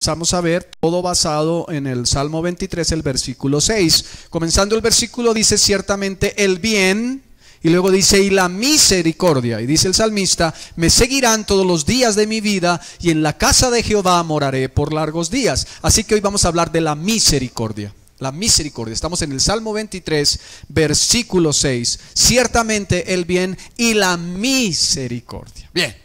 Vamos a ver todo basado en el Salmo 23, el versículo 6. Comenzando el versículo dice: ciertamente el bien, y luego dice: y la misericordia. Y dice el salmista: me seguirán todos los días de mi vida, y en la casa de Jehová moraré por largos días. Así que hoy vamos a hablar de la misericordia. La misericordia. Estamos en el Salmo 23, versículo 6. Ciertamente el bien y la misericordia. Bien,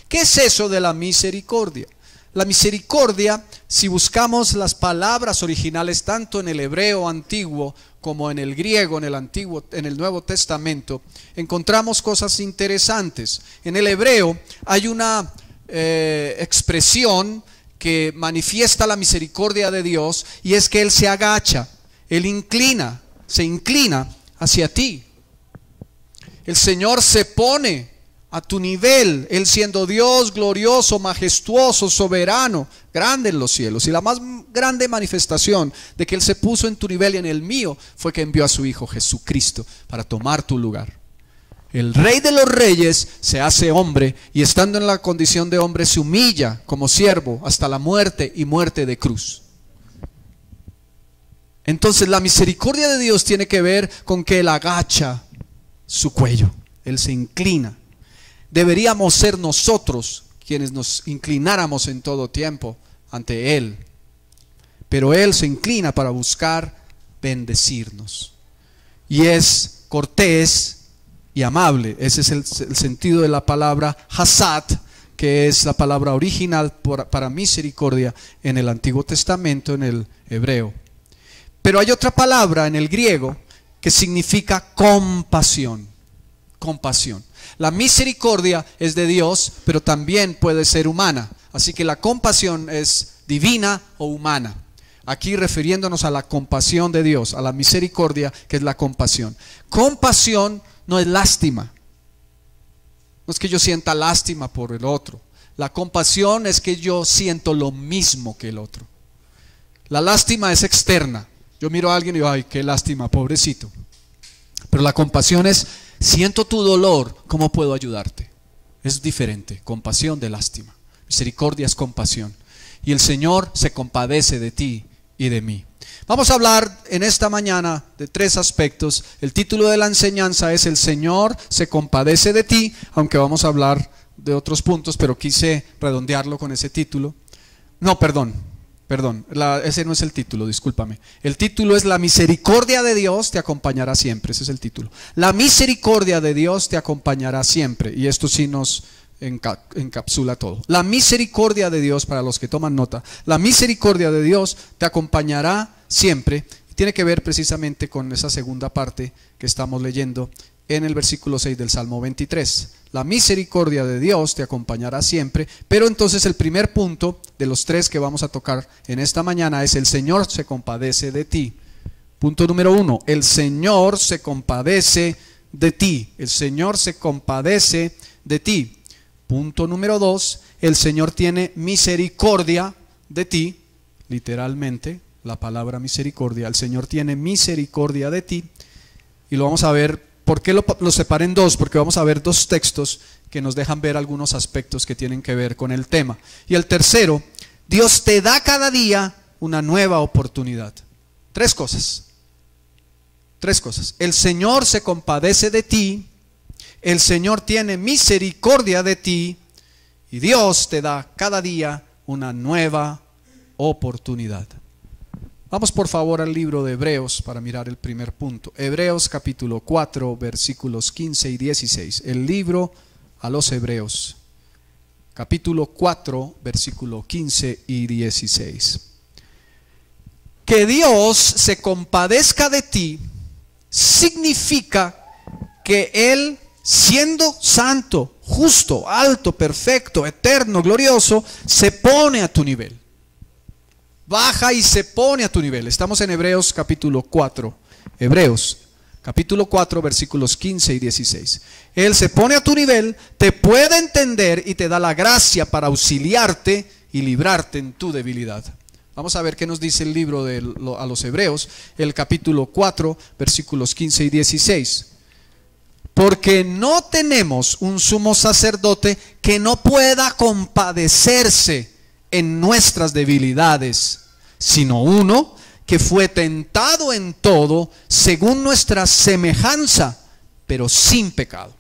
¿qué es eso de la misericordia? La misericordia, si buscamos las palabras originales tanto en el hebreo antiguo como en el griego, en el Nuevo Testamento, encontramos cosas interesantes. En el hebreo hay una expresión que manifiesta la misericordia de Dios, y es que Él se agacha, Él se inclina hacia ti. El Señor se pone a tu nivel, Él siendo Dios glorioso, majestuoso, soberano, grande en los cielos. Y la más grande manifestación de que Él se puso en tu nivel y en el mío fue que envió a su Hijo Jesucristo para tomar tu lugar. El Rey de los Reyes se hace hombre, y estando en la condición de hombre se humilla como siervo hasta la muerte, y muerte de cruz. Entonces la misericordia de Dios tiene que ver con que Él agacha su cuello, Él se inclina. Deberíamos ser nosotros quienes nos inclináramos en todo tiempo ante Él, pero Él se inclina para buscar bendecirnos, y es cortés y amable. Ese es el sentido de la palabra hasad, que es la palabra original para misericordia en el Antiguo Testamento, en el hebreo. Pero hay otra palabra en el griego que significa compasión. Compasión. La misericordia es de Dios, pero también puede ser humana. Así que la compasión es divina o humana. Aquí refiriéndonos a la compasión de Dios, a la misericordia, que es la compasión. Compasión no es lástima. No es que yo sienta lástima por el otro. La compasión es que yo siento lo mismo que el otro. La lástima es externa. Yo miro a alguien y digo: ay, qué lástima, pobrecito. Pero la compasión es: siento tu dolor, ¿cómo puedo ayudarte? Es diferente, compasión de lástima. Misericordia es compasión. Y el Señor se compadece de ti y de mí. Vamos a hablar en esta mañana de tres aspectos. El título de la enseñanza es: el Señor se compadece de ti, aunque vamos a hablar de otros puntos, pero quise redondearlo con ese título. No, perdón, ese no es el título, discúlpame. El título es: la misericordia de Dios te acompañará siempre. Ese es el título. La misericordia de Dios te acompañará siempre. Y esto sí nos encapsula todo. La misericordia de Dios, para los que toman nota, la misericordia de Dios te acompañará siempre. Tiene que ver precisamente con esa segunda parte que estamos leyendo en el versículo 6 del Salmo 23. La misericordia de Dios te acompañará siempre. Pero entonces el primer punto de los tres que vamos a tocar en esta mañana es: el Señor se compadece de ti. Punto número 1, el Señor se compadece de ti. El Señor se compadece de ti. Punto número 2, el Señor tiene misericordia de ti. Literalmente, la palabra misericordia. El Señor tiene misericordia de ti. Y lo vamos a ver. ¿Por qué lo separé en dos? Porque vamos a ver dos textos que nos dejan ver algunos aspectos que tienen que ver con el tema. Y el tercero: Dios te da cada día una nueva oportunidad. Tres cosas. El Señor se compadece de ti, el Señor tiene misericordia de ti, y Dios te da cada día una nueva oportunidad. Vamos por favor al libro de Hebreos para mirar el primer punto. Hebreos capítulo 4, versículos 15 y 16. El libro a los Hebreos, capítulo 4, versículo 15 y 16. Que Dios se compadezca de ti significa que Él, siendo santo, justo, alto, perfecto, eterno, glorioso, se pone a tu nivel. Baja y se pone a tu nivel. Estamos en Hebreos capítulo 4. Hebreos capítulo 4, versículos 15 y 16. Él se pone a tu nivel, te puede entender y te da la gracia para auxiliarte y librarte en tu debilidad. Vamos a ver qué nos dice el libro a los Hebreos, el capítulo 4, versículos 15 y 16. Porque no tenemos un sumo sacerdote que no pueda compadecerse en nuestras debilidades, sino uno que fue tentado en todo según nuestra semejanza, pero sin pecado.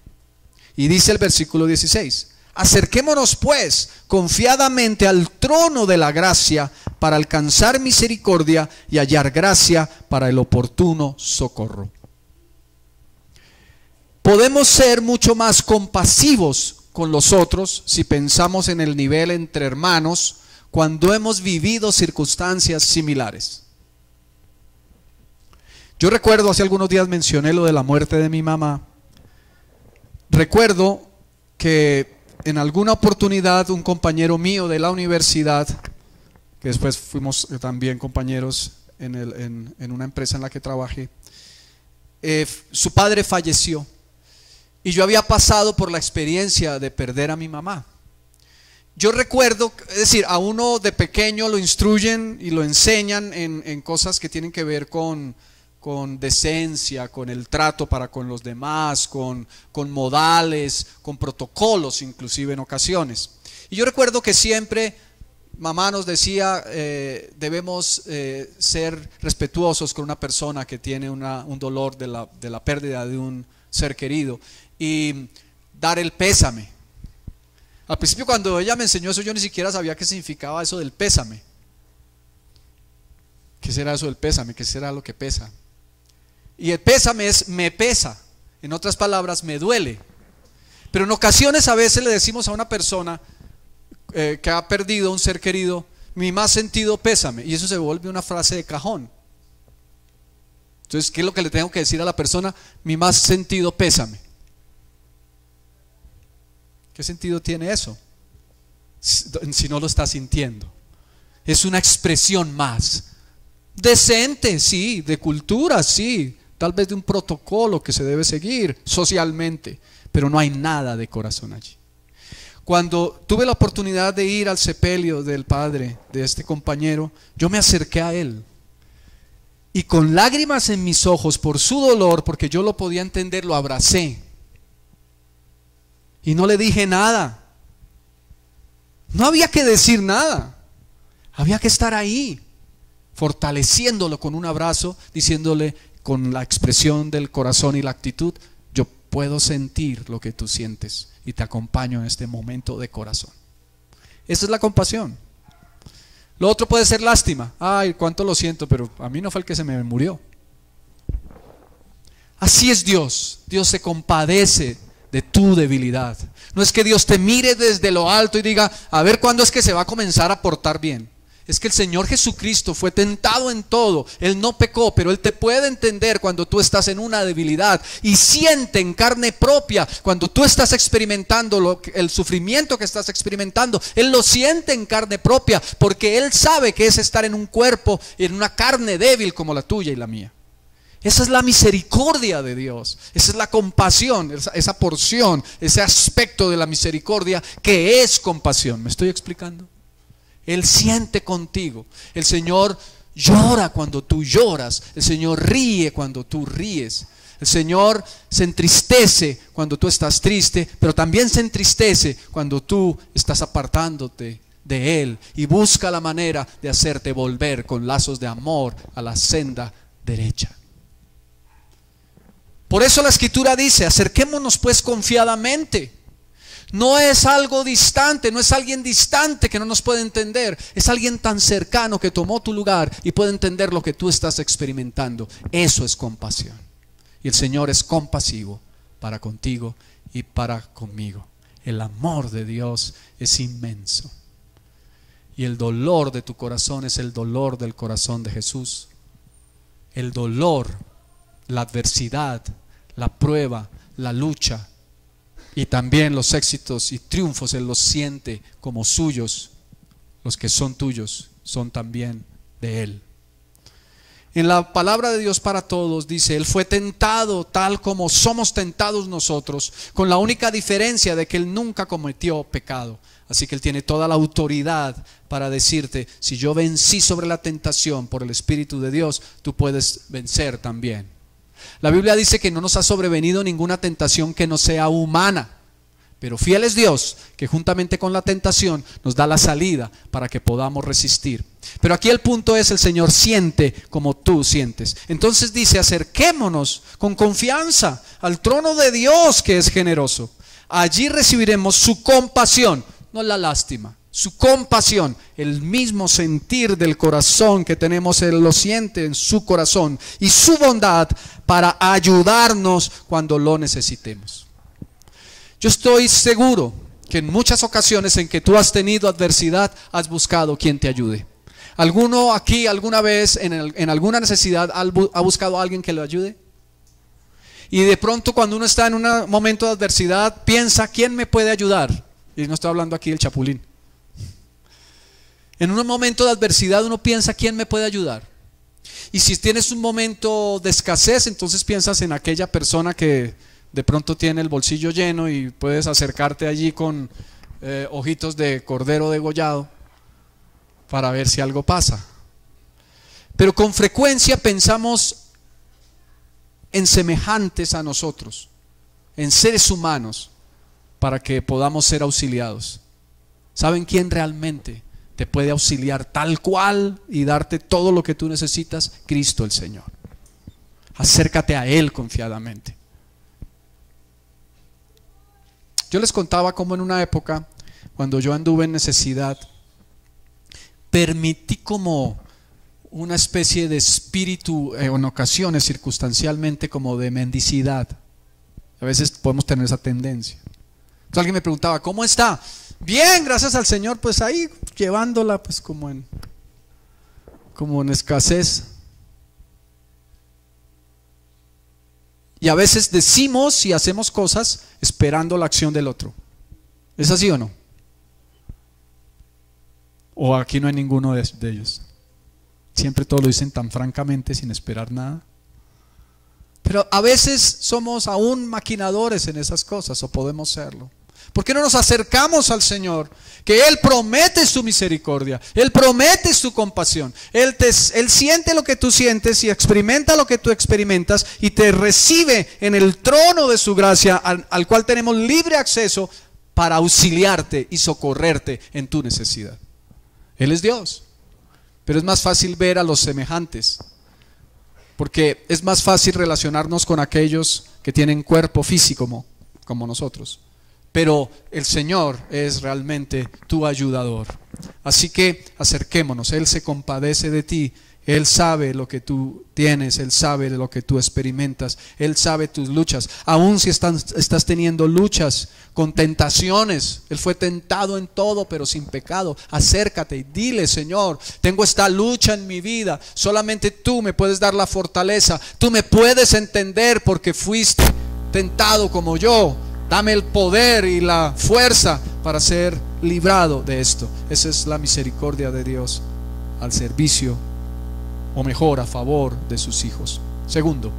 Y dice el versículo 16: acerquémonos pues confiadamente al trono de la gracia para alcanzar misericordia y hallar gracia para el oportuno socorro. Podemos ser mucho más compasivos con los otros si pensamos en el nivel entre hermanos cuando hemos vivido circunstancias similares. Yo recuerdo, hace algunos días mencioné lo de la muerte de mi mamá. Recuerdo que en alguna oportunidad un compañero mío de la universidad, que después fuimos también compañeros en una empresa en la que trabajé, su padre falleció. Y yo había pasado por la experiencia de perder a mi mamá. Yo recuerdo, es decir, a uno de pequeño lo instruyen y lo enseñan en cosas que tienen que ver con decencia, con el trato para con los demás, con modales, con protocolos inclusive en ocasiones. Y yo recuerdo que siempre mamá nos decía, debemos ser respetuosos con una persona que tiene un dolor de la pérdida de un ser querido y dar el pésame. Al principio, cuando ella me enseñó eso, yo ni siquiera sabía qué significaba eso del pésame. ¿Qué será eso del pésame? ¿Qué será lo que pesa? Y el pésame es me pesa, en otras palabras, me duele. Pero en ocasiones a veces le decimos a una persona que ha perdido un ser querido, mi más sentido pésame, y eso se vuelve una frase de cajón. Entonces, ¿qué es lo que le tengo que decir a la persona? Mi más sentido pésame. ¿Qué sentido tiene eso? Si no lo está sintiendo. Es una expresión más decente, sí, de cultura, sí, tal vez de un protocolo que se debe seguir socialmente, pero no hay nada de corazón allí. Cuando tuve la oportunidad de ir al sepelio del padre de este compañero, yo me acerqué a él y con lágrimas en mis ojos por su dolor, porque yo lo podía entender, lo abracé y no le dije nada. No había que decir nada, había que estar ahí fortaleciéndolo con un abrazo, diciéndole con la expresión del corazón y la actitud: yo puedo sentir lo que tú sientes y te acompaño en este momento de corazón. Esa es la compasión. Lo otro puede ser lástima. Ay, cuánto lo siento, pero a mí no fue el que se me murió. Así es Dios. Dios se compadece de tu debilidad. No es que Dios te mire desde lo alto y diga, a ver cuándo es que se va a comenzar a portar bien. Es que el Señor Jesucristo fue tentado en todo. Él no pecó, pero Él te puede entender cuando tú estás en una debilidad y siente en carne propia cuando tú estás experimentando el sufrimiento que estás experimentando. Él lo siente en carne propia porque Él sabe que es estar en un cuerpo y en una carne débil como la tuya y la mía. Esa es la misericordia de Dios, esa es la compasión, esa porción, ese aspecto de la misericordia que es compasión. ¿Me estoy explicando? Él siente contigo. El Señor llora cuando tú lloras. El Señor ríe cuando tú ríes. El Señor se entristece cuando tú estás triste, pero también se entristece cuando tú estás apartándote de Él y busca la manera de hacerte volver con lazos de amor a la senda derecha. Por eso la Escritura dice, acerquémonos pues confiadamente. No es algo distante, no es alguien distante que no nos puede entender. Es alguien tan cercano que tomó tu lugar y puede entender lo que tú estás experimentando. Eso es compasión. Y el Señor es compasivo para contigo y para conmigo. El amor de Dios es inmenso. Y el dolor de tu corazón es el dolor del corazón de Jesús. El dolor, la adversidad, la prueba, la lucha y también los éxitos y triunfos, Él los siente como suyos. Los que son tuyos son también de Él. En la palabra de Dios para todos dice, Él fue tentado tal como somos tentados nosotros, con la única diferencia de que Él nunca cometió pecado. Así que Él tiene toda la autoridad para decirte, si yo vencí sobre la tentación por el Espíritu de Dios, tú puedes vencer también. La Biblia dice que no nos ha sobrevenido ninguna tentación que no sea humana, Pero fiel es Dios, que juntamente con la tentación nos da la salida para que podamos resistir. Pero aquí el punto es: el Señor siente como tú sientes. Entonces dice: acerquémonos con confianza al trono de Dios, que es generoso. Allí recibiremos su compasión, no la lástima, su compasión. El mismo sentir del corazón que tenemos, Él lo siente en su corazón, y su bondad para ayudarnos cuando lo necesitemos. Yo estoy seguro que en muchas ocasiones en que tú has tenido adversidad, has buscado quien te ayude. ¿Alguno aquí alguna vez en alguna necesidad ha buscado a alguien que lo ayude? Y de pronto, cuando uno está en un momento de adversidad, piensa: ¿quién me puede ayudar? Y no estoy hablando aquí del chapulín. En un momento de adversidad uno piensa: ¿quién me puede ayudar? Y si tienes un momento de escasez, entonces piensas en aquella persona que de pronto tiene el bolsillo lleno y puedes acercarte allí con ojitos de cordero degollado para ver si algo pasa. Pero con frecuencia pensamos en semejantes a nosotros, en seres humanos, para que podamos ser auxiliados. ¿Saben quién realmente te puede auxiliar tal cual y darte todo lo que tú necesitas? Cristo el Señor. Acércate a Él confiadamente. Yo les contaba cómo en una época, cuando yo anduve en necesidad, permití como una especie de espíritu, en ocasiones circunstancialmente, como de mendicidad. A veces podemos tener esa tendencia. Entonces alguien me preguntaba: ¿cómo está? Bien, gracias al Señor. Pues ahí llevándola pues como en escasez. Y a veces decimos y hacemos cosas esperando la acción del otro. ¿Es así o no? ¿O aquí no hay ninguno de ellos? Siempre todos lo dicen tan francamente, sin esperar nada. Pero a veces somos aún maquinadores en esas cosas, o podemos serlo. ¿Por qué no nos acercamos al Señor? Que Él promete su misericordia, Él promete su compasión, Él siente lo que tú sientes y experimenta lo que tú experimentas, y te recibe en el trono de su gracia, al cual tenemos libre acceso para auxiliarte y socorrerte en tu necesidad. Él es Dios. Pero es más fácil ver a los semejantes, porque es más fácil relacionarnos con aquellos que tienen cuerpo físico como nosotros. Pero el Señor es realmente tu ayudador. Así que acerquémonos. Él se compadece de ti. Él sabe lo que tú tienes, Él sabe lo que tú experimentas, Él sabe tus luchas. Aún si estás teniendo luchas con tentaciones, Él fue tentado en todo pero sin pecado. Acércate y dile: Señor, tengo esta lucha en mi vida, solamente tú me puedes dar la fortaleza, tú me puedes entender porque fuiste tentado como yo. Dame el poder y la fuerza para ser librado de esto. Esa es la misericordia de Dios al servicio, o mejor, a favor de sus hijos. Segundo,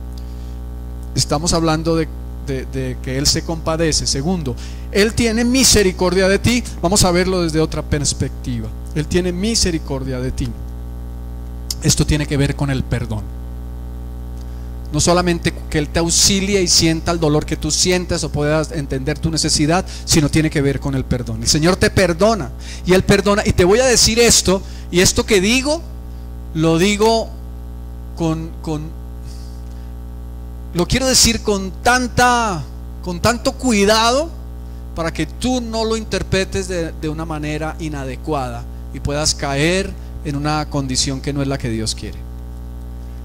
estamos hablando de que Él se compadece. Segundo, Él tiene misericordia de ti. Vamos a verlo desde otra perspectiva. Él tiene misericordia de ti. Esto tiene que ver con el perdón. No solamente que Él te auxilie y sienta el dolor que tú sientas o puedas entender tu necesidad, sino tiene que ver con el perdón. El Señor te perdona, y Él perdona. Y te voy a decir esto, y esto que digo, lo digo lo quiero decir con tanto cuidado, para que tú no lo interpretes de una manera inadecuada y puedas caer en una condición que no es la que Dios quiere.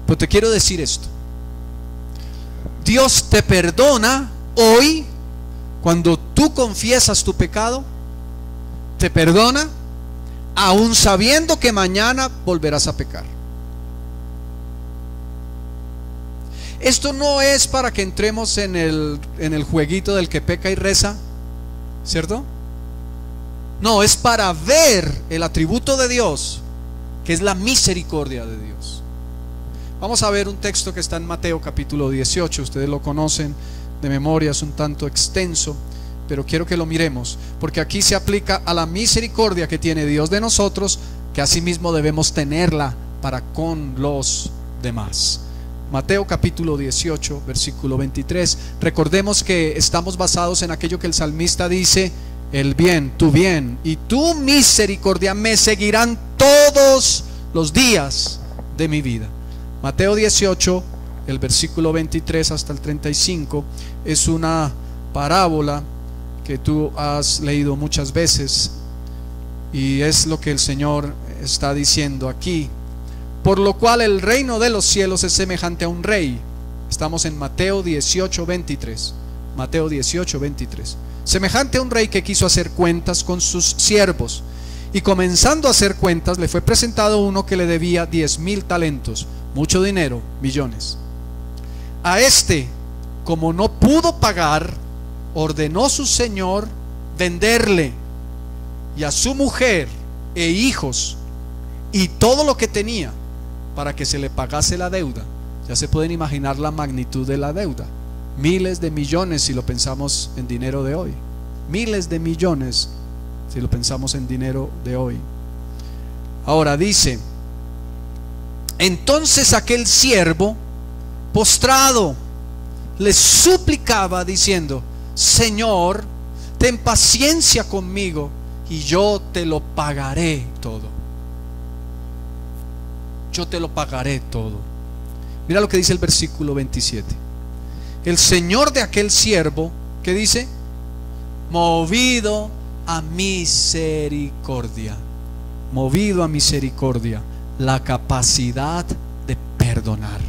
Pero te quiero decir esto: Dios te perdona hoy. Cuando tú confiesas tu pecado, te perdona, aún sabiendo que mañana volverás a pecar. Esto no es para que entremos en el jueguito del que peca y reza, ¿cierto? No, es para ver el atributo de Dios, que es la misericordia de Dios. Vamos a ver un texto que está en Mateo capítulo 18. Ustedes lo conocen de memoria, es un tanto extenso, pero quiero que lo miremos, porque aquí se aplica a la misericordia que tiene Dios de nosotros, que asimismo debemos tenerla para con los demás. Mateo capítulo 18, versículo 23. Recordemos que estamos basados en aquello que el salmista dice: el bien, tu bien y tu misericordia me seguirán todos los días de mi vida. Mateo 18, el versículo 23 hasta el 35, es una parábola que tú has leído muchas veces, y es lo que el Señor está diciendo aquí. Por lo cual el reino de los cielos es semejante a un rey. Estamos en Mateo 18, 23. Mateo 18, 23. Semejante a un rey que quiso hacer cuentas con sus siervos, y comenzando a hacer cuentas le fue presentado uno que le debía 10,000 talentos, mucho dinero, millones. A este, como no pudo pagar, ordenó su señor venderle, y a su mujer e hijos y todo lo que tenía, para que se le pagase la deuda. Ya se pueden imaginar la magnitud de la deuda. Miles de millones si lo pensamos en dinero de hoy. Miles de millones si lo pensamos en dinero de hoy. Ahora dice: entonces aquel siervo, postrado, le suplicaba diciendo: Señor, ten paciencia conmigo y yo te lo pagaré todo. Yo te lo pagaré todo. Mira lo que dice el versículo 27. El señor de aquel siervo, ¿qué dice? Movido a misericordia. Movido a misericordia, la capacidad de perdonar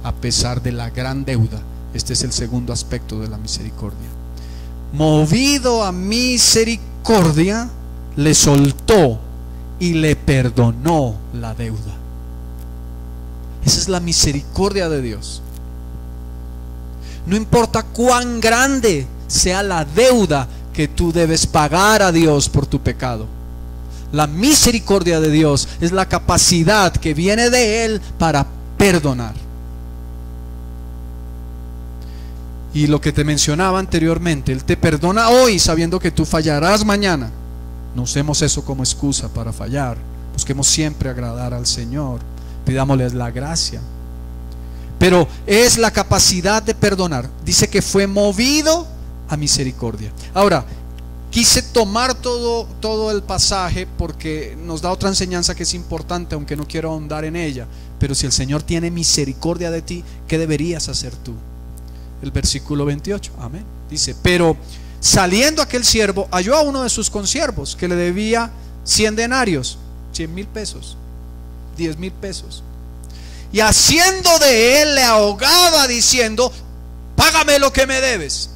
a pesar de la gran deuda. Este es el segundo aspecto de la misericordia. Movido a misericordia, le soltó y le perdonó la deuda. Esa es la misericordia de Dios. No importa cuán grande sea la deuda que tú debes pagar a Dios por tu pecado, la misericordia de Dios es la capacidad que viene de Él para perdonar. Y lo que te mencionaba anteriormente, Él te perdona hoy sabiendo que tú fallarás mañana. No usemos eso como excusa para fallar. Busquemos siempre agradar al Señor, pidámosles la gracia. Pero es la capacidad de perdonar. Dice que fue movido a misericordia. Ahora, quise tomar todo el pasaje porque nos da otra enseñanza que es importante, aunque no quiero ahondar en ella. Pero si el Señor tiene misericordia de ti, ¿qué deberías hacer tú? El versículo 28, amén. Dice: pero saliendo aquel siervo, halló a uno de sus consiervos que le debía 100 denarios, 100,000 pesos, 10,000 pesos. Y haciendo de él, le ahogaba diciendo: págame lo que me debes.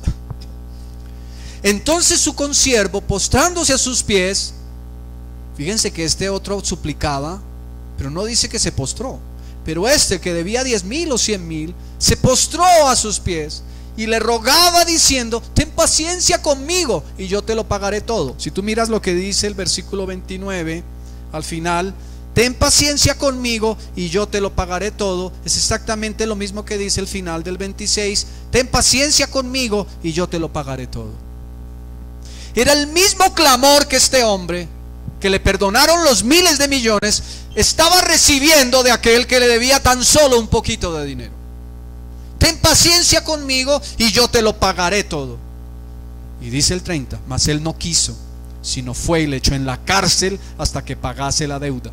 Entonces su consiervo, postrándose a sus pies, fíjense que este otro suplicaba, pero no dice que se postró. Pero este que debía 10,000 o 100,000, se postró a sus pies y le rogaba diciendo: ten paciencia conmigo y yo te lo pagaré todo. Si tú miras lo que dice el versículo 29 al final, ten paciencia conmigo y yo te lo pagaré todo, es exactamente lo mismo que dice el final del 26: ten paciencia conmigo y yo te lo pagaré todo. Era el mismo clamor que este hombre, que le perdonaron los miles de millones, estaba recibiendo de aquel que le debía tan solo un poquito de dinero. Ten paciencia conmigo y yo te lo pagaré todo. Y dice el 30: mas él no quiso, sino fue y le echó en la cárcel hasta que pagase la deuda.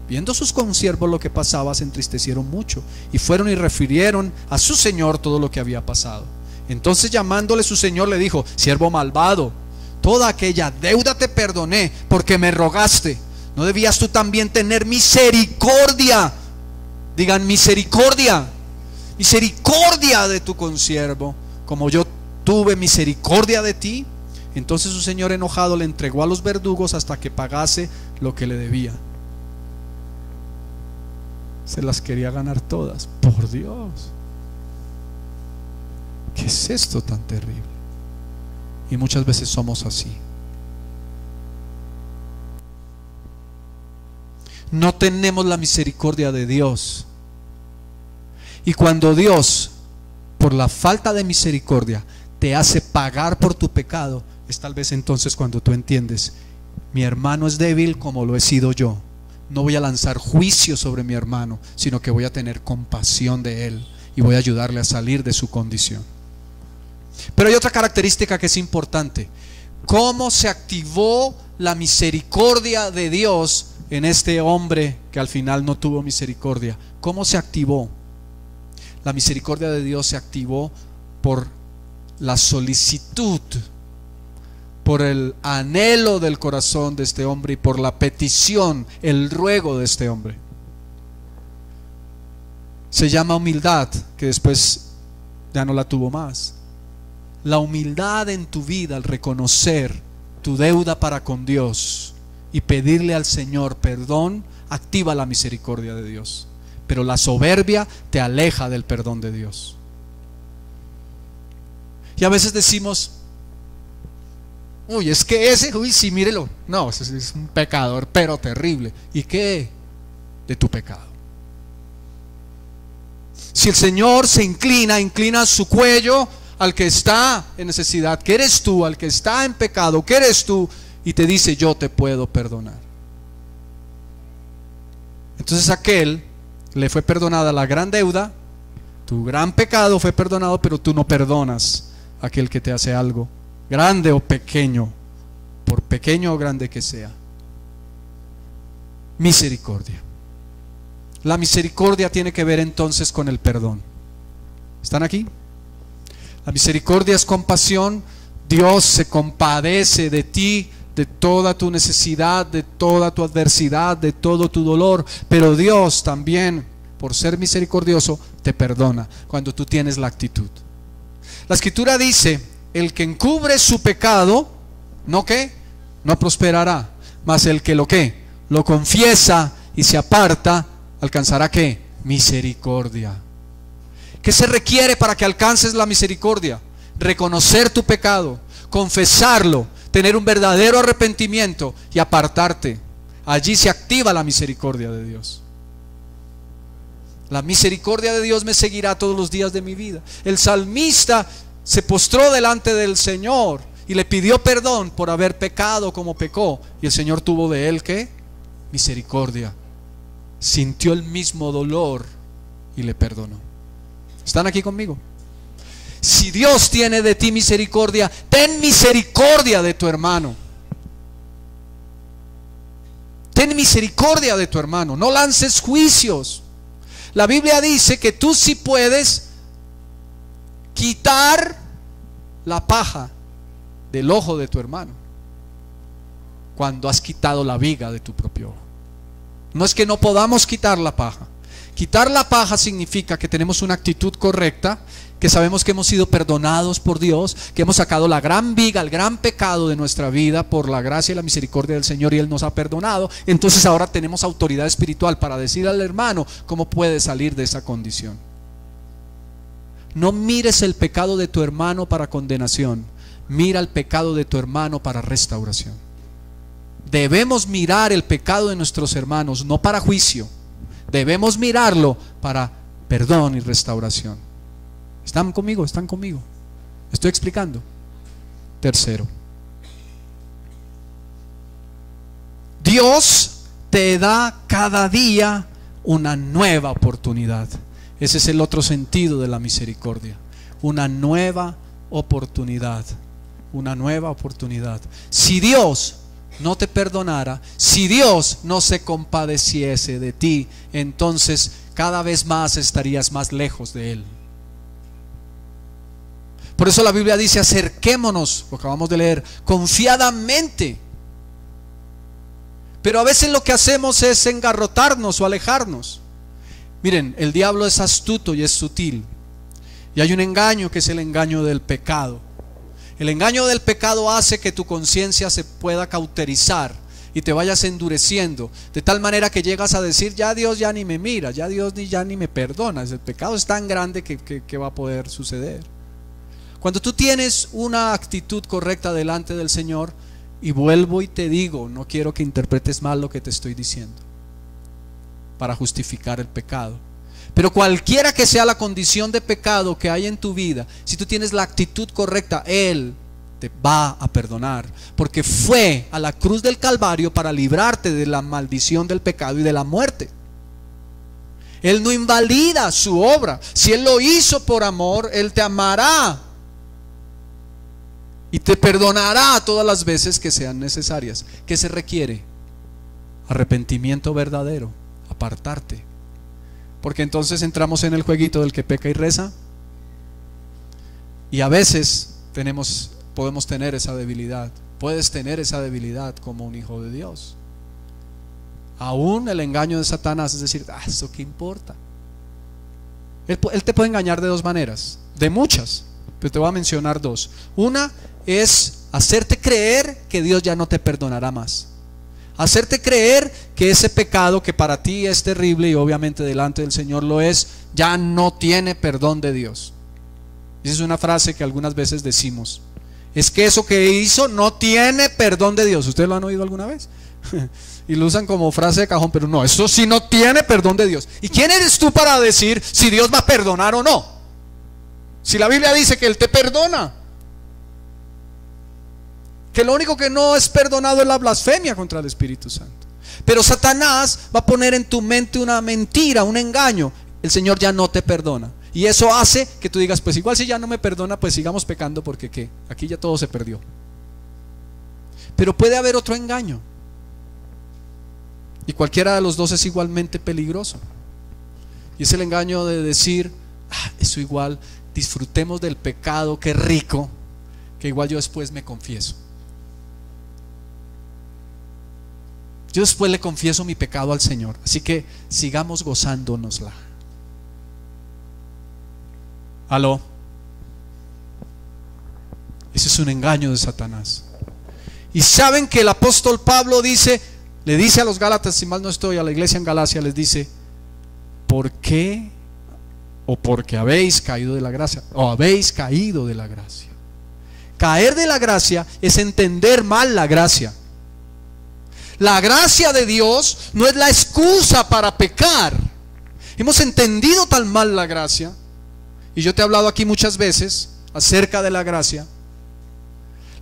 Viendo sus consiervos lo que pasaba, se entristecieron mucho y fueron y refirieron a su señor todo lo que había pasado. Entonces, llamándole su señor, le dijo: siervo malvado, toda aquella deuda te perdoné porque me rogaste. ¿No debías tú también tener misericordia? Digan: misericordia. Misericordia de tu consiervo, como yo tuve misericordia de ti. Entonces su señor, enojado, le entregó a los verdugos hasta que pagase lo que le debía. Se las quería ganar todas. Por Dios, ¿qué es esto tan terrible? Y muchas veces somos así. No tenemos la misericordia de Dios. Y cuando Dios, por la falta de misericordia, te hace pagar por tu pecado, es tal vez entonces cuando tú entiendes: mi hermano es débil como lo he sido yo. No voy a lanzar juicio sobre mi hermano, sino que voy a tener compasión de él y voy a ayudarle a salir de su condición. Pero hay otra característica que es importante: cómo se activó la misericordia de Dios en este hombre que al final no tuvo misericordia. ¿Cómo se activó? La misericordia de Dios se activó por la solicitud, por el anhelo del corazón de este hombre y por la petición, el ruego de este hombre. Se llama humildad, que después ya no la tuvo más. La humildad en tu vida al reconocer tu deuda para con Dios y pedirle al Señor perdón, activa la misericordia de Dios. Pero la soberbia te aleja del perdón de Dios. Y a veces decimos: uy, es que ese, uy, sí, mírelo. No, ese es un pecador, pero terrible. ¿Y qué de tu pecado? Si el Señor se inclina su cuello al que está en necesidad, que eres tú, al que está en pecado, que eres tú, y te dice: yo te puedo perdonar. Entonces a aquel le fue perdonada la gran deuda, tu gran pecado fue perdonado, pero tú no perdonas a aquel que te hace algo, grande o pequeño, por pequeño o grande que sea. Misericordia. La misericordia tiene que ver entonces con el perdón. ¿Están aquí? La misericordia es compasión. Dios se compadece de ti, de toda tu necesidad, de toda tu adversidad, de todo tu dolor. Pero Dios también, por ser misericordioso, te perdona cuando tú tienes la actitud. La Escritura dice: el que encubre su pecado, ¿no qué? No prosperará. Mas el que lo confiesa y se aparta, alcanzará ¿qué? Misericordia. ¿Qué se requiere para que alcances la misericordia? Reconocer tu pecado, confesarlo, tener un verdadero arrepentimiento y apartarte. Allí se activa la misericordia de Dios. La misericordia de Dios me seguirá todos los días de mi vida. El salmista se postró delante del Señor y le pidió perdón por haber pecado como pecó, y el Señor tuvo de él ¿qué? Misericordia. Sintió el mismo dolor y le perdonó. ¿Están aquí conmigo? Si Dios tiene de ti misericordia, ten misericordia de tu hermano. Ten misericordia de tu hermano. No lances juicios. La Biblia dice que tú sí puedes quitar la paja del ojo de tu hermano cuando has quitado la viga de tu propio ojo. No es que no podamos quitar la paja. Quitar la paja significa que tenemos una actitud correcta, que sabemos que hemos sido perdonados por Dios, que hemos sacado la gran viga, el gran pecado de nuestra vida por la gracia y la misericordia del Señor, y Él nos ha perdonado. Entonces ahora tenemos autoridad espiritual para decir al hermano cómo puede salir de esa condición. No mires el pecado de tu hermano para condenación, mira el pecado de tu hermano para restauración. Debemos mirar el pecado de nuestros hermanos no para juicio, debemos mirarlo para perdón y restauración. ¿Están conmigo? ¿Están conmigo? ¿Estoy explicando? Tercero, Dios te da cada día una nueva oportunidad. Ese es el otro sentido de la misericordia. Una nueva oportunidad. Una nueva oportunidad. Si Dios no te perdonara, si Dios no se compadeciese de ti, entonces cada vez más estarías más lejos de Él. Por eso la Biblia dice: acerquémonos, lo acabamos de leer, confiadamente. Pero a veces lo que hacemos es engarrotarnos o alejarnos. Miren, el diablo es astuto y es sutil, y hay un engaño que es el engaño del pecado. El engaño del pecado hace que tu conciencia se pueda cauterizar y te vayas endureciendo, de tal manera que llegas a decir: ya Dios ya ni me mira, ya Dios ya ni me perdona. El pecado es tan grande que va a poder suceder. Cuando tú tienes una actitud correcta delante del Señor, y vuelvo y te digo, no quiero que interpretes mal lo que te estoy diciendo para justificar el pecado, pero cualquiera que sea la condición de pecado que hay en tu vida, si tú tienes la actitud correcta, Él te va a perdonar, porque fue a la cruz del Calvario para librarte de la maldición del pecado y de la muerte. Él no invalida su obra. Si Él lo hizo por amor, Él te amará y te perdonará todas las veces que sean necesarias. ¿Qué se requiere? Arrepentimiento verdadero, apartarte. Porque entonces entramos en el jueguito del que peca y reza. Y a veces podemos tener esa debilidad. Puedes tener esa debilidad como un hijo de Dios. Aún el engaño de Satanás es decir, ¿eso qué importa? Él te puede engañar de dos maneras, de muchas, pero te voy a mencionar dos. Una es hacerte creer que Dios ya no te perdonará más. Hacerte creer que ese pecado que para ti es terrible y obviamente delante del Señor lo es, ya no tiene perdón de Dios. Esa es una frase que algunas veces decimos. Es que eso que hizo no tiene perdón de Dios. ¿Ustedes lo han oído alguna vez? Y lo usan como frase de cajón, pero no, eso sí no tiene perdón de Dios. ¿Y quién eres tú para decir si Dios va a perdonar o no? Si la Biblia dice que Él te perdona, que lo único que no es perdonado es la blasfemia contra el Espíritu Santo. Pero Satanás va a poner en tu mente una mentira, un engaño. El Señor ya no te perdona. Y eso hace que tú digas, pues igual si ya no me perdona, pues sigamos pecando porque ¿qué? Aquí ya todo se perdió. Pero puede haber otro engaño. Y cualquiera de los dos es igualmente peligroso. Y es el engaño de decir, eso igual, disfrutemos del pecado, qué rico, que igual yo después me confieso. Yo después le confieso mi pecado al Señor. Así que sigamos gozándonosla. ¿Aló? Ese es un engaño de Satanás. Y saben que el apóstol Pablo le dice a los Gálatas, si mal no estoy, a la iglesia en Galacia les dice, ¿por qué? O porque habéis caído de la gracia, o habéis caído de la gracia. Caer de la gracia es entender mal la gracia. La gracia de Dios no es la excusa para pecar. Hemos entendido tan mal la gracia. Y yo te he hablado aquí muchas veces acerca de la gracia.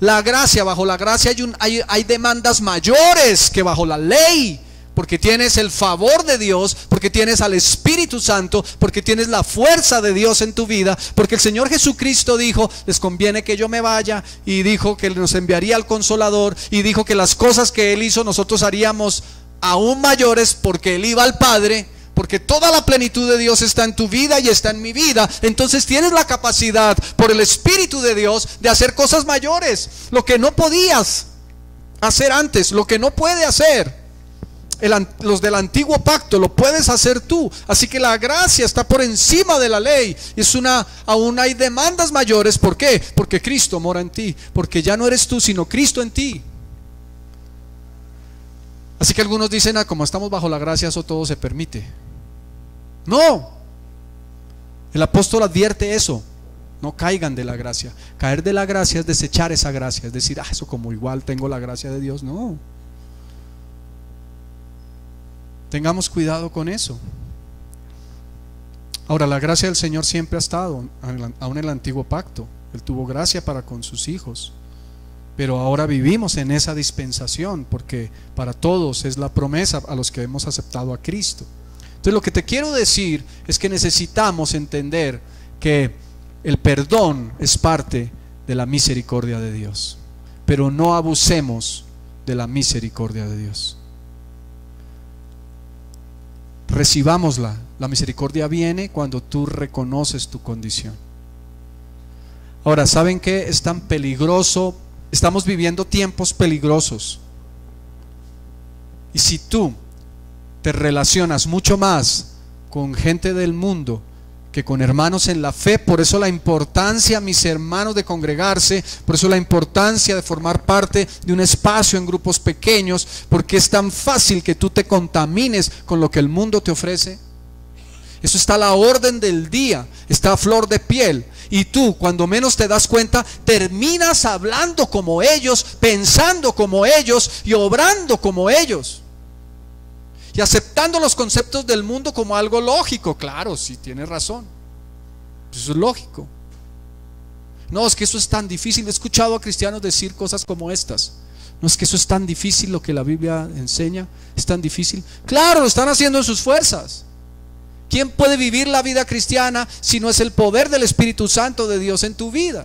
La gracia, bajo la gracia hay demandas mayores que bajo la ley. Porque tienes el favor de Dios, porque tienes al Espíritu Santo, porque tienes la fuerza de Dios en tu vida, porque el Señor Jesucristo dijo, les conviene que yo me vaya, y dijo que nos enviaría al Consolador, y dijo que las cosas que Él hizo nosotros haríamos aún mayores porque Él iba al Padre. Porque toda la plenitud de Dios está en tu vida y está en mi vida. Entonces tienes la capacidad por el Espíritu de Dios de hacer cosas mayores. Lo que no podías hacer antes, lo que no puede hacer los del antiguo pacto, lo puedes hacer tú. Así que la gracia está por encima de la ley. Aún hay demandas mayores. ¿Por qué? Porque Cristo mora en ti. Porque ya no eres tú, sino Cristo en ti. Así que algunos dicen, como estamos bajo la gracia, eso todo se permite. No. El apóstol advierte eso. No caigan de la gracia. Caer de la gracia es desechar esa gracia. Es decir, eso como igual tengo la gracia de Dios. No. Tengamos cuidado con eso. Ahora, la gracia del Señor siempre ha estado, aún en el antiguo pacto. Él tuvo gracia para con sus hijos. Pero ahora vivimos en esa dispensación, porque para todos es la promesa a los que hemos aceptado a Cristo. Entonces lo que te quiero decir es que necesitamos entender que el perdón es parte de la misericordia de Dios, pero no abusemos de la misericordia de Dios. Recibámosla. La misericordia viene cuando tú reconoces tu condición. Ahora, ¿saben qué? Es tan peligroso. Estamos viviendo tiempos peligrosos. Y si tú te relacionas mucho más con gente del mundo que con hermanos en la fe, por eso la importancia, mis hermanos, de congregarse, por eso la importancia de formar parte de un espacio en grupos pequeños, porque es tan fácil que tú te contamines con lo que el mundo te ofrece. Eso está a la orden del día, está a flor de piel. Y tú, cuando menos te das cuenta, terminas hablando como ellos, pensando como ellos y obrando como ellos. Y aceptando los conceptos del mundo como algo lógico. Claro, sí, tienes razón. Eso es lógico. No, es que eso es tan difícil. He escuchado a cristianos decir cosas como estas. No, es que eso es tan difícil, lo que la Biblia enseña es tan difícil. Claro, lo están haciendo en sus fuerzas. ¿Quién puede vivir la vida cristiana si no es el poder del Espíritu Santo de Dios en tu vida?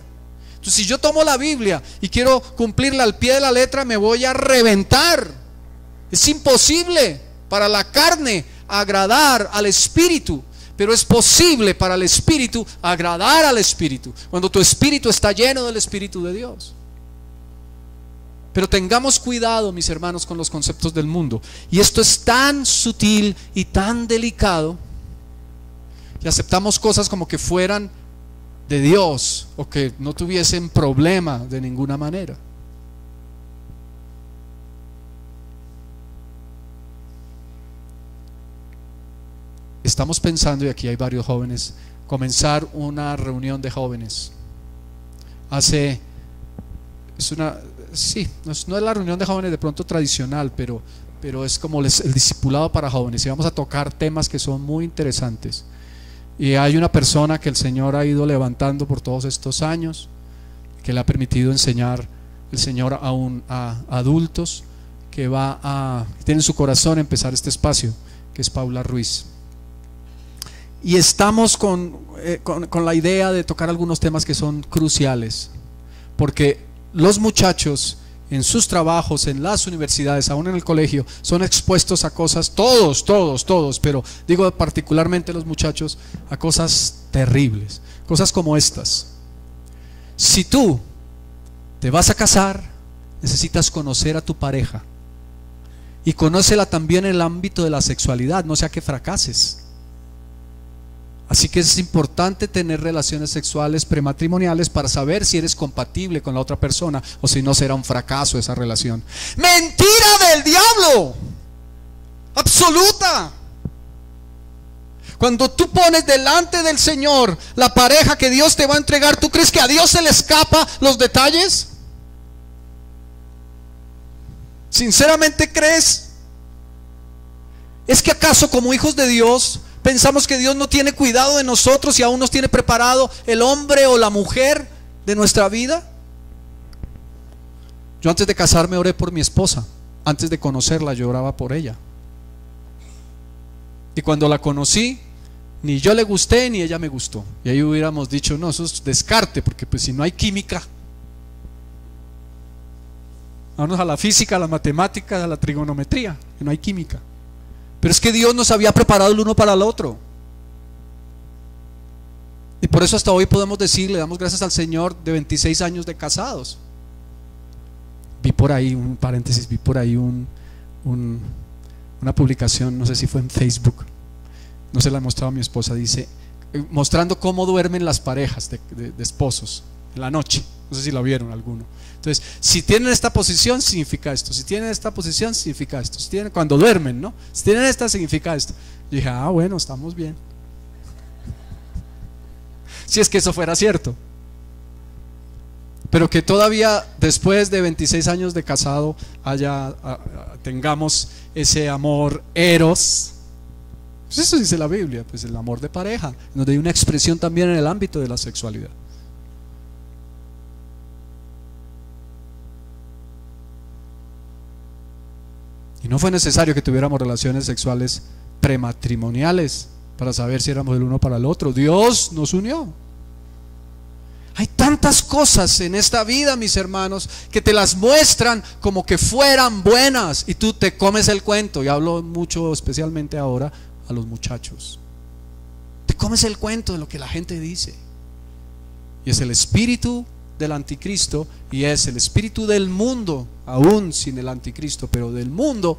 Entonces, si yo tomo la Biblia y quiero cumplirla al pie de la letra, me voy a reventar. Es imposible para la carne agradar al Espíritu, pero es posible para el Espíritu agradar al Espíritu, cuando tu espíritu está lleno del Espíritu de Dios. Pero tengamos cuidado, mis hermanos, con los conceptos del mundo. Y esto es tan sutil y tan delicado, que aceptamos cosas como que fueran de Dios o que no tuviesen problema de ninguna manera. Estamos pensando, y aquí hay varios jóvenes, comenzar una reunión de jóvenes. No es la reunión de jóvenes de pronto tradicional, pero es como el discipulado para jóvenes, y vamos a tocar temas que son muy interesantes. Y hay una persona que el Señor ha ido levantando por todos estos años, que le ha permitido enseñar el Señor a adultos, que tiene en su corazón empezar este espacio, que es Paula Ruiz. Y estamos con la idea de tocar algunos temas que son cruciales, porque los muchachos en sus trabajos, en las universidades, aún en el colegio, son expuestos a cosas, todos, pero digo particularmente los muchachos, a cosas terribles, cosas como estas. Si tú te vas a casar, necesitas conocer a tu pareja, y conócela también en el ámbito de la sexualidad, no sea que fracases. Así que es importante tener relaciones sexuales prematrimoniales para saber si eres compatible con la otra persona o si no será un fracaso esa relación. ¡Mentira del diablo! ¡Absoluta! Cuando tú pones delante del Señor la pareja que Dios te va a entregar, ¿tú crees que a Dios se le escapa los detalles? ¿Sinceramente crees? ¿Es que acaso como hijos de Dios pensamos que Dios no tiene cuidado de nosotros y aún nos tiene preparado el hombre o la mujer de nuestra vida? Yo antes de casarme oré por mi esposa. Antes de conocerla yo oraba por ella. Y cuando la conocí, ni yo le gusté ni ella me gustó. Y ahí hubiéramos dicho, no, eso es descarte, porque pues si no hay química, vamos a la física, a la matemática, a la trigonometría, que no hay química. Pero es que Dios nos había preparado el uno para el otro. Y por eso hasta hoy podemos decir, le damos gracias al Señor, de 26 años de casados. Vi por ahí, un paréntesis, una publicación, no sé si fue en Facebook, no se la he mostrado a mi esposa, dice, mostrando cómo duermen las parejas de esposos en la noche. No sé si la vieron alguno. Entonces, si tienen esta posición, significa esto. Si tienen esta posición, significa esto. Si tienen, cuando duermen, ¿no? Si tienen esta, significa esto. Yo dije, bueno, estamos bien. Si es que eso fuera cierto. Pero que todavía después de 26 años de casado tengamos ese amor eros. Pues eso dice la Biblia, pues el amor de pareja, donde hay una expresión también en el ámbito de la sexualidad. Y no fue necesario que tuviéramos relaciones sexuales prematrimoniales para saber si éramos el uno para el otro. Dios nos unió. Hay tantas cosas en esta vida, mis hermanos, que te las muestran como que fueran buenas y tú te comes el cuento. Y hablo mucho, especialmente ahora, a los muchachos. Te comes el cuento de lo que la gente dice. Y es el espíritu del anticristo y es el espíritu del mundo, aún sin el anticristo, pero del mundo,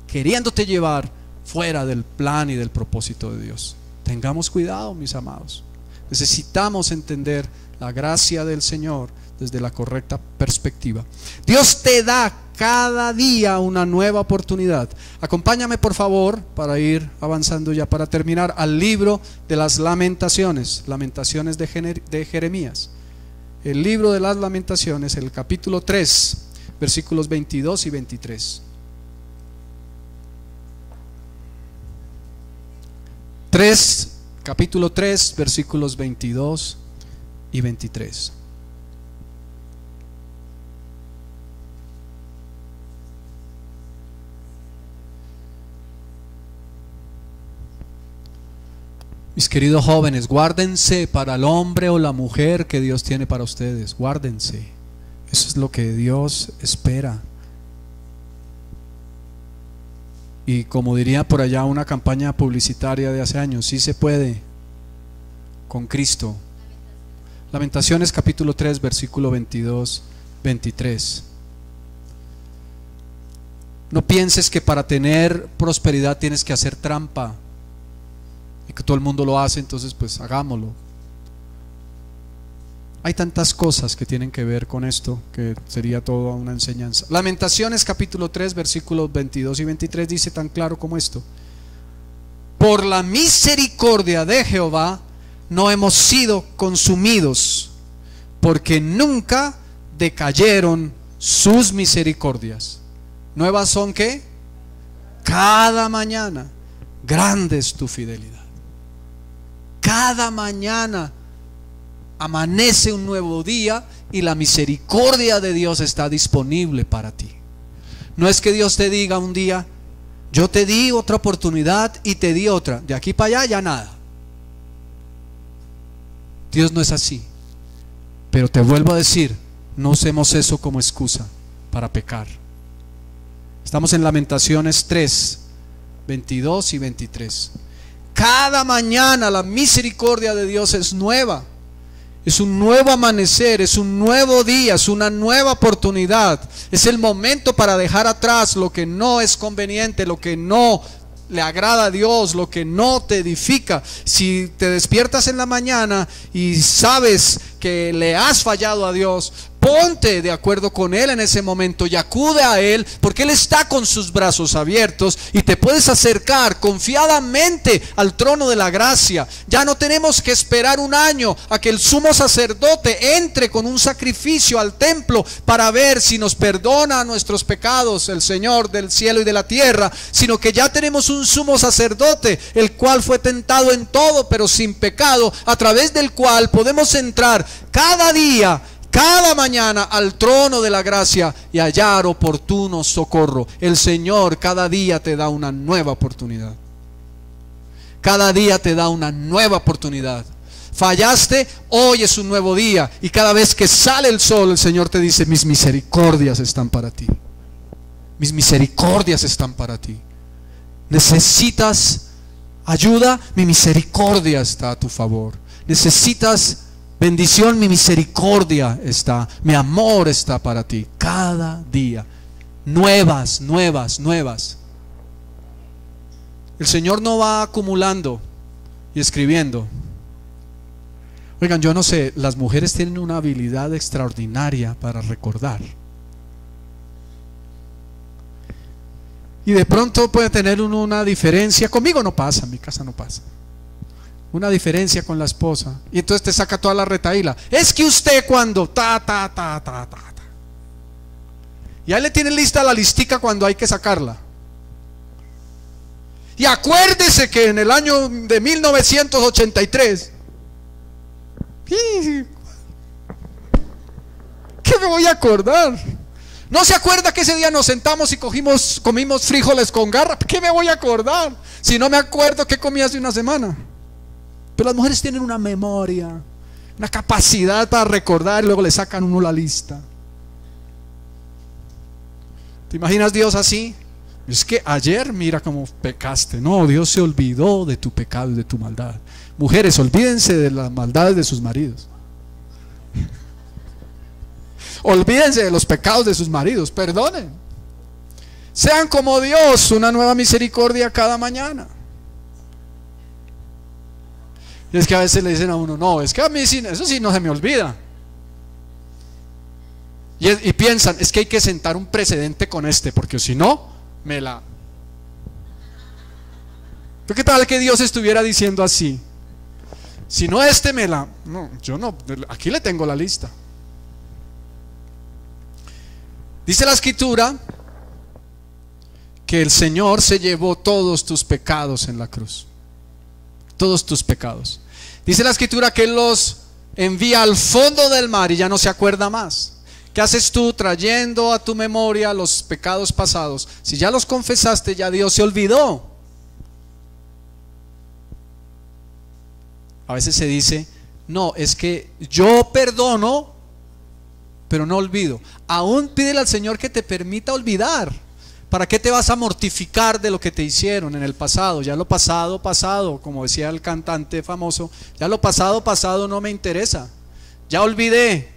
queriéndote llevar fuera del plan y del propósito de Dios. Tengamos cuidado, mis amados. Necesitamos entender la gracia del Señor desde la correcta perspectiva. Dios te da cada día una nueva oportunidad. Acompáñame por favor, para ir avanzando ya, para terminar, al libro de las Lamentaciones, Lamentaciones de Jeremías. El libro de las Lamentaciones, el capítulo 3, versículos 22 y 23. Capítulo 3, versículos 22 y 23. Mis queridos jóvenes, guárdense para el hombre o la mujer que Dios tiene para ustedes. Guárdense. Eso es lo que Dios espera. Y como diría por allá una campaña publicitaria de hace años, sí se puede con Cristo. Lamentaciones capítulo 3, versículo 22, 23. No pienses que para tener prosperidad tienes que hacer trampa y que todo el mundo lo hace, entonces pues hagámoslo. Hay tantas cosas que tienen que ver con esto que sería toda una enseñanza. Lamentaciones capítulo 3 versículos 22 y 23 dice tan claro como esto: por la misericordia de Jehová no hemos sido consumidos, porque nunca decayeron sus misericordias. ¿Nuevas son qué? Cada mañana. Grande es tu fidelidad. Cada mañana amanece un nuevo día y la misericordia de Dios está disponible para ti. No es que Dios te diga un día: yo te di otra oportunidad y te di otra, de aquí para allá ya nada. Dios no es así. Pero te vuelvo a decir, no usemos eso como excusa para pecar. Estamos en Lamentaciones 3, 22 y 23. Cada mañana la misericordia de Dios es nueva. Es un nuevo amanecer, es un nuevo día, es una nueva oportunidad. Es el momento para dejar atrás lo que no es conveniente, lo que no le agrada a Dios, lo que no te edifica. Si te despiertas en la mañana y sabes que le has fallado a Dios, ponte de acuerdo con Él en ese momento y acude a Él, porque Él está con sus brazos abiertos y te puedes acercar confiadamente al trono de la gracia. Ya no tenemos que esperar un año a que el sumo sacerdote entre con un sacrificio al templo para ver si nos perdona nuestros pecados el Señor del cielo y de la tierra, sino que ya tenemos un sumo sacerdote, el cual fue tentado en todo pero sin pecado, a través del cual podemos entrar cada día, cada mañana al trono de la gracia y hallar oportuno socorro. El Señor cada día te da una nueva oportunidad. Cada día te da una nueva oportunidad. Fallaste, hoy es un nuevo día, y cada vez que sale el sol el Señor te dice: mis misericordias están para ti. Mis misericordias están para ti. ¿Necesitas ayuda? Mi misericordia está a tu favor. ¿Necesitas bendición? Mi misericordia está, mi amor está para ti. Cada día, nuevas, nuevas, nuevas. El Señor no va acumulando y escribiendo. Oigan, yo no sé, las mujeres tienen una habilidad extraordinaria para recordar. Y de pronto puede tener uno una diferencia. Conmigo no pasa, en mi casa no pasa. Una diferencia con la esposa, y entonces te saca toda la retahíla. Es que usted cuando ta. Y ahí le tienen lista la listica cuando hay que sacarla. Y acuérdese que en el año de 1983, ¿qué me voy a acordar? ¿No se acuerda que ese día nos sentamos y comimos frijoles con garra? ¿Qué me voy a acordar? Si no me acuerdo qué comí hace una semana. Pero las mujeres tienen una memoria, una capacidad para recordar, y luego le sacan uno la lista. ¿Te imaginas Dios así? Es que ayer mira cómo pecaste. No, Dios se olvidó de tu pecado y de tu maldad. Mujeres, olvídense de las maldades de sus maridos. Olvídense de los pecados de sus maridos, perdonen. Sean como Dios, una nueva misericordia cada mañana. Y es que a veces le dicen a uno: no, es que a mí eso sí no se me olvida. Y piensan: es que hay que sentar un precedente con este, porque si no, me la... ¿Pero qué tal que Dios estuviera diciendo así? Si no, me la... No, yo no, aquí le tengo la lista. Dice la Escritura que el Señor se llevó todos tus pecados en la cruz. Todos tus pecados. Dice la Escritura que Él los envía al fondo del mar y ya no se acuerda más. ¿Qué haces tú trayendo a tu memoria los pecados pasados? Si ya los confesaste, ya Dios se olvidó. A veces se dice, no, es que yo perdono, pero no olvido. Aún pídele al Señor que te permita olvidar. ¿Para qué te vas a mortificar de lo que te hicieron en el pasado? Ya lo pasado, pasado, como decía el cantante famoso, ya lo pasado, pasado no me interesa. Ya olvidé.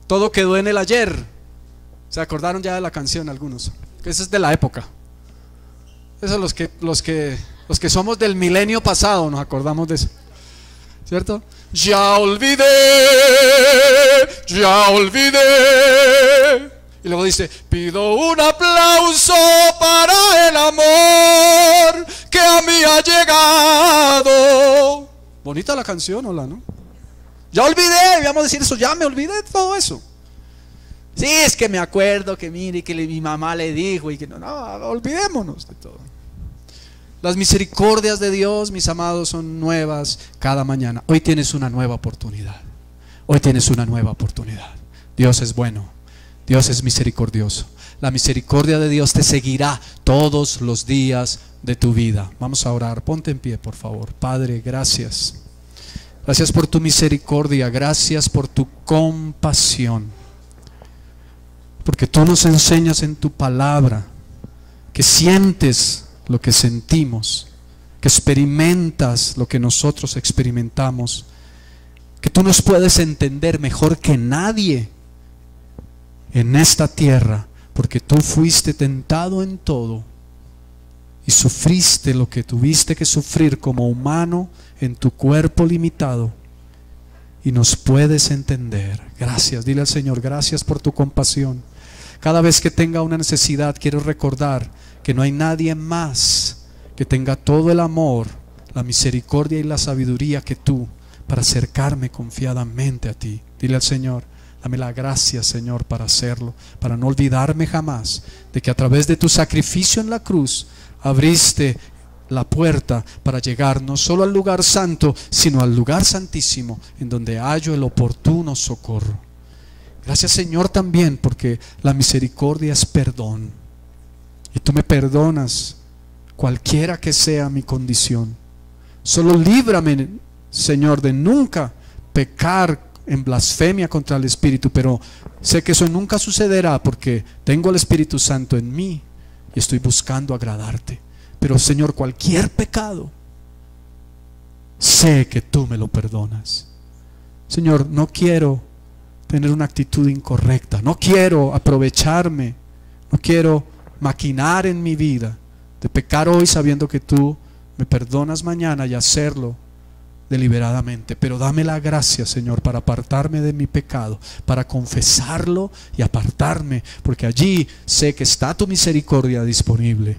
Todo quedó en el ayer. ¿Se acordaron ya de la canción algunos? Esa es de la época. Eso los que somos del milenio pasado nos acordamos de eso, ¿cierto? Ya olvidé, ya olvidé. Y luego dice, pido un aplauso para el amor que a mí ha llegado. Bonita la canción, hola, ¿no? Ya olvidé, vamos a decir eso, ya me olvidé de todo eso. Sí, es que me acuerdo que mire, que mi mamá le dijo y que no, olvidémonos de todo. Las misericordias de Dios, mis amados, son nuevas cada mañana. Hoy tienes una nueva oportunidad. Hoy tienes una nueva oportunidad. Dios es bueno. Dios es misericordioso. La misericordia de Dios te seguirá todos los días de tu vida. Vamos a orar. Ponte en pie, por favor. Padre, gracias. Gracias por tu misericordia. Gracias por tu compasión. Porque tú nos enseñas en tu palabra que sientes lo que sentimos, que experimentas lo que nosotros experimentamos, que tú nos puedes entender mejor que nadie en esta tierra, porque tú fuiste tentado en todo y sufriste lo que tuviste que sufrir como humano en tu cuerpo limitado, y nos puedes entender. Gracias, dile al Señor, gracias por tu compasión. Cada vez que tenga una necesidad, quiero recordar que no hay nadie más que tenga todo el amor, la misericordia y la sabiduría que tú para acercarme confiadamente a ti. Dile al Señor, dame la gracia, Señor, para hacerlo, para no olvidarme jamás de que a través de tu sacrificio en la cruz abriste la puerta para llegar no solo al lugar santo, sino al lugar santísimo, en donde hallo el oportuno socorro. Gracias, Señor, también porque la misericordia es perdón, y tú me perdonas cualquiera que sea mi condición. Solo líbrame, Señor, de nunca pecar en blasfemia contra el Espíritu, pero sé que eso nunca sucederá porque tengo el Espíritu Santo en mí y estoy buscando agradarte. Pero, Señor, cualquier pecado, sé que tú me lo perdonas. Señor, no quiero tener una actitud incorrecta, no quiero aprovecharme, no quiero maquinar en mi vida de pecar hoy sabiendo que tú me perdonas mañana y hacerlo deliberadamente. Pero dame la gracia, Señor, para apartarme de mi pecado, para confesarlo y apartarme, porque allí sé que está tu misericordia disponible.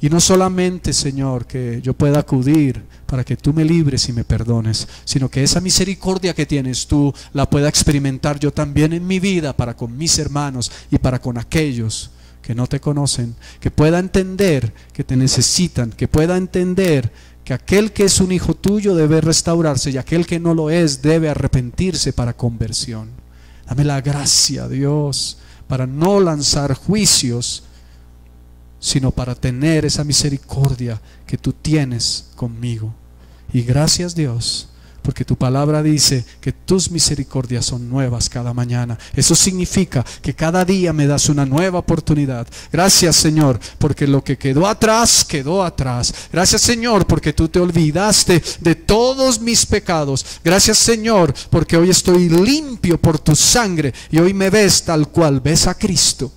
Y no solamente, Señor, que yo pueda acudir para que tú me libres y me perdones, sino que esa misericordia que tienes tú la pueda experimentar yo también en mi vida, para con mis hermanos y para con aquellos que no te conocen, que pueda entender que te necesitan, que pueda entender que aquel que es un hijo tuyo debe restaurarse y aquel que no lo es debe arrepentirse para conversión. Dame la gracia, Dios, para no lanzar juicios, sino para tener esa misericordia que tú tienes conmigo. Y gracias, Dios, porque tu palabra dice que tus misericordias son nuevas cada mañana. Eso significa que cada día me das una nueva oportunidad. Gracias, Señor, porque lo que quedó atrás, quedó atrás. Gracias, Señor, porque tú te olvidaste de todos mis pecados. Gracias, Señor, porque hoy estoy limpio por tu sangre y hoy me ves tal cual ves a Cristo.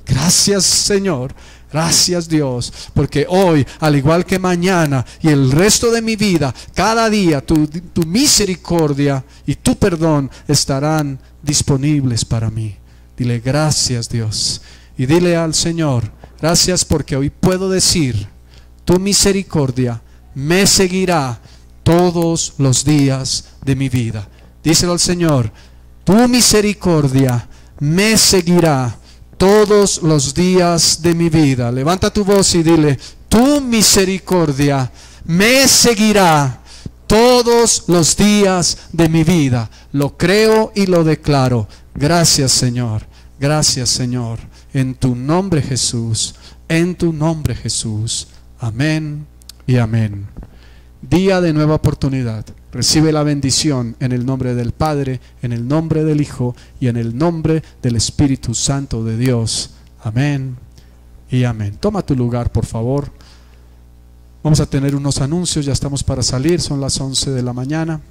Gracias, Señor. Gracias, Dios, porque hoy, al igual que mañana y el resto de mi vida, cada día tu misericordia y tu perdón estarán disponibles para mí. Dile gracias, Dios, y dile al Señor, gracias porque hoy puedo decir, tu misericordia me seguirá todos los días de mi vida. Díselo al Señor, tu misericordia me seguirá todos los días de mi vida. Levanta tu voz y dile, tu misericordia me seguirá todos los días de mi vida. Lo creo y lo declaro. Gracias, Señor. Gracias, Señor. En tu nombre, Jesús. En tu nombre, Jesús. Amén y amén. Día de nueva oportunidad. Recibe la bendición en el nombre del Padre, en el nombre del Hijo y en el nombre del Espíritu Santo de Dios. Amén y amén. Toma tu lugar, por favor. Vamos a tener unos anuncios, ya estamos para salir, son las 11 de la mañana.